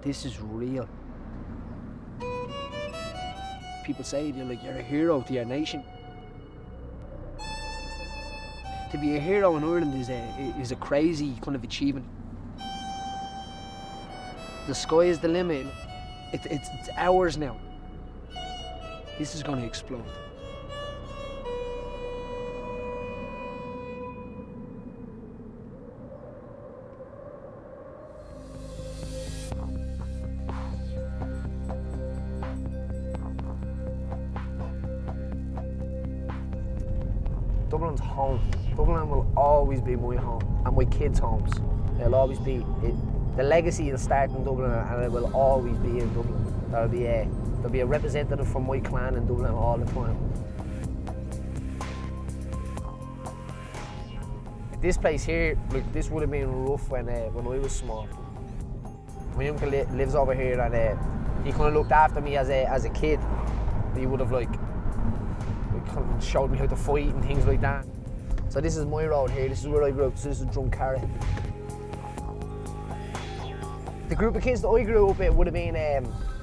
This is real. People say you're a hero to your nation. To be a hero in Ireland is a crazy kind of achievement. The sky is the limit. It's ours now. This is going to explode. Dublin's home. Dublin will always be my home and my kids' homes. It'll always be. The legacy will start in Dublin and it will always be in Dublin. There'll be a representative from my clan in Dublin all the time. This place here, like, this would have been rough when I was small. My uncle lives over here and he kind of looked after me as a kid. He would have like kind of showed me how to fight and things like that. So this is my road here, this is where I grew up, so this is Drumcarra. The group of kids that I grew up with would have been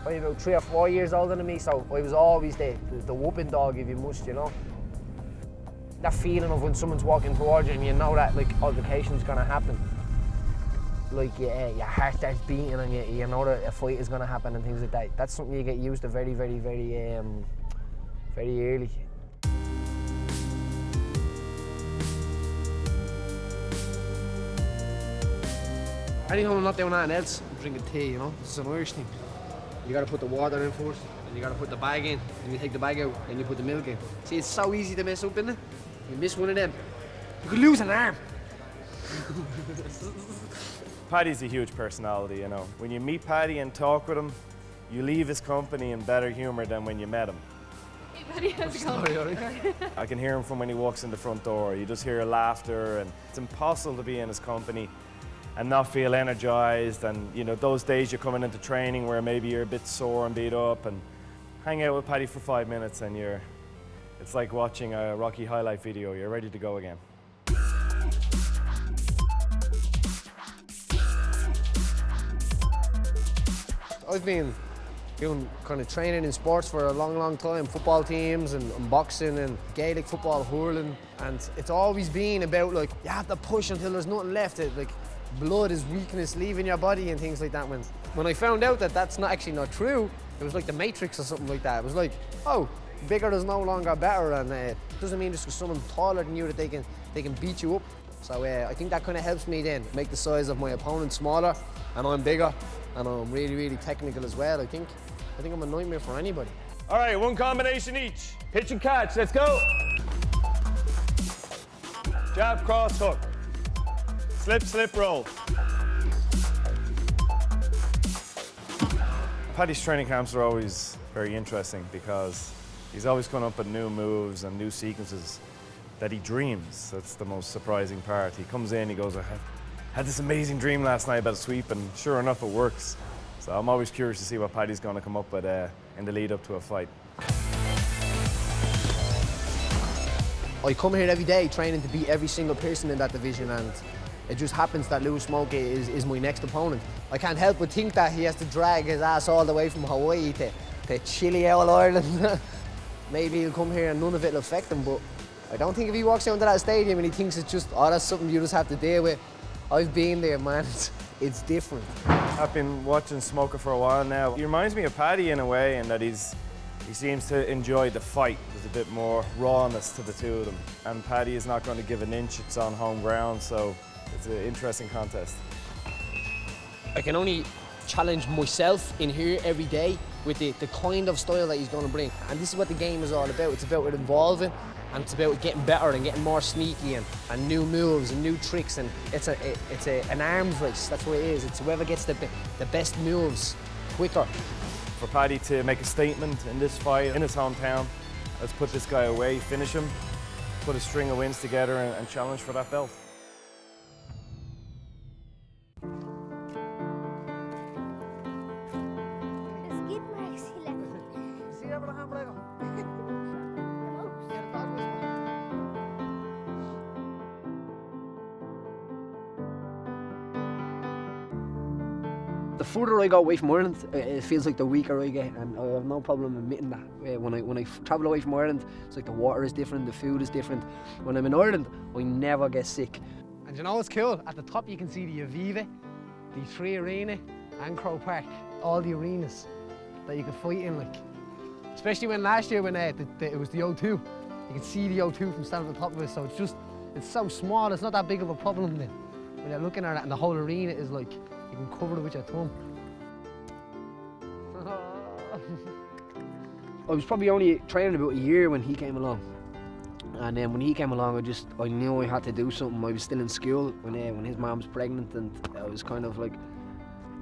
probably about 3 or 4 years older than me, so I was always the whooping dog, if you must, you know. That feeling of when someone's walking towards you and you know that like altercation's gonna happen. Like your heart starts beating and you know that a fight is gonna happen and things like that. That's something you get used to very, very, very early. Anytime I'm not doing anything else, I'm drinking tea, you know? This is an Irish thing. You gotta put the water in first, and you gotta put the bag in, and you take the bag out, and you put the milk in. See, it's so easy to mess up, isn't it? You miss one of them, you could lose an arm. Paddy's a huge personality, you know. When you meet Paddy and talk with him, you leave his company in better humour than when you met him. Hey Paddy, how's it going? I can hear him from when he walks in the front door. You just hear laughter, and it's impossible to be in his company and not feel energized. And you know, those days you're coming into training where maybe you're a bit sore and beat up, and hang out with Paddy for 5 minutes and it's like watching a Rocky highlight video. You're ready to go again. I've been doing kind of training in sports for a long time, football teams and boxing and Gaelic football, hurling, and it's always been about like, you have to push until there's nothing left. Like, blood is weakness leaving your body and things like that. When I found out that that's actually not true, it was like the Matrix or something like that. It was like, oh, bigger is no longer better, and it doesn't mean just because someone's taller than you that they can beat you up. So I think that kind of helps me then make the size of my opponent smaller, and I'm bigger, and I'm really, really technical as well. I think I'm a nightmare for anybody. All right, one combination each. Pitch and catch, let's go. Jab, cross, hook. Slip, slip, roll. Paddy's training camps are always very interesting because he's always coming up with new moves and new sequences that he dreams. That's the most surprising part. He comes in, he goes, I had this amazing dream last night about a sweep, and sure enough, it works. So I'm always curious to see what Paddy's going to come up with in the lead up to a fight. I come here every day training to beat every single person in that division, and it just happens that Lewis Smoke is my next opponent. I can't help but think that he has to drag his ass all the way from Hawaii to chilly old Ireland. Maybe he'll come here and none of it will affect him, but I don't think if he walks down to that stadium and he thinks it's just, oh, that's something you just have to deal with. I've been there, man. It's different. I've been watching Smoker for a while now. He reminds me of Paddy in a way, in that he seems to enjoy the fight. There's a bit more rawness to the two of them. And Paddy is not going to give an inch. It's on home ground, so it's an interesting contest. I can only challenge myself in here every day with the kind of style that he's going to bring. And this is what the game is all about. It's about it evolving, and it's about getting better and getting more sneaky and new moves and new tricks. And it's an arms race. That's what it is. It's whoever gets the best moves quicker. For Paddy to make a statement in this fight in his hometown, let's put this guy away, finish him, put a string of wins together and challenge for that belt. The further I go away from Ireland, it feels like the weaker I get, and I have no problem admitting that. When I travel away from Ireland, it's like the water is different, the food is different. When I'm in Ireland, I never get sick. And you know what's cool? At the top you can see the Aviva, the 3 Arena and Croke Park, all the arenas that you can fight in, like. Especially when last year when it was the O2, you can see the O2 from standing at the top of it, so it's so small, it's not that big of a problem then. When you're looking at it and the whole arena is like, you can cover it with your thumb. I was probably only training about a year when he came along. And then when he came along, I knew I had to do something. I was still in school when his mom was pregnant, and I was kind of like,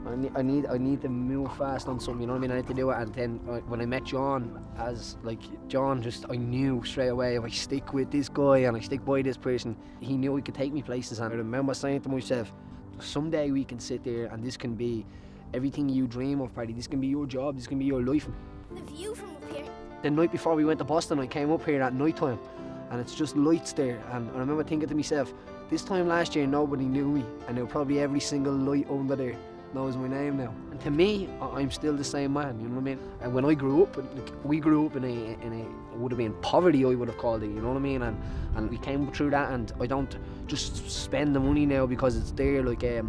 I need to move fast on something, you know what I mean? I need to do it. And then when I met John, I knew straight away, if I stick with this guy and I stick by this person, he knew he could take me places. And I remember saying to myself, someday we can sit there and this can be everything you dream of, Paddy. This can be your job, this can be your life. The view from up here. The night before we went to Boston, I came up here at night time, and it's just lights there. And I remember thinking to myself, this time last year nobody knew me, and now probably every single light under there knows my name now. And to me, I'm still the same man, you know what I mean? And when I grew up, we grew up in a it would have been poverty, I would have called it, you know what I mean? And we came through that, and I don't just spend the money now because it's there. Like I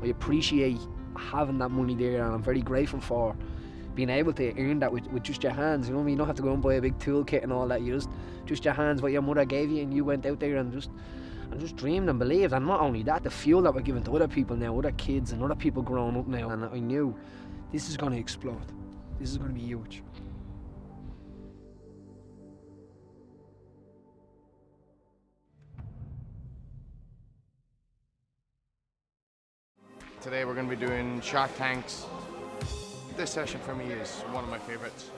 appreciate having that money there, and I'm very grateful for being able to earn that with just your hands, you know what I mean? You don't have to go and buy a big toolkit and all that. You just your hands, what your mother gave you, and you went out there and just dreamed and believed. And not only that, the fuel that we're giving to other people now, other kids and other people growing up now. And I knew this is going to explode. This is going to be huge. Today we're going to be doing shark tanks. This session for me is one of my favorites.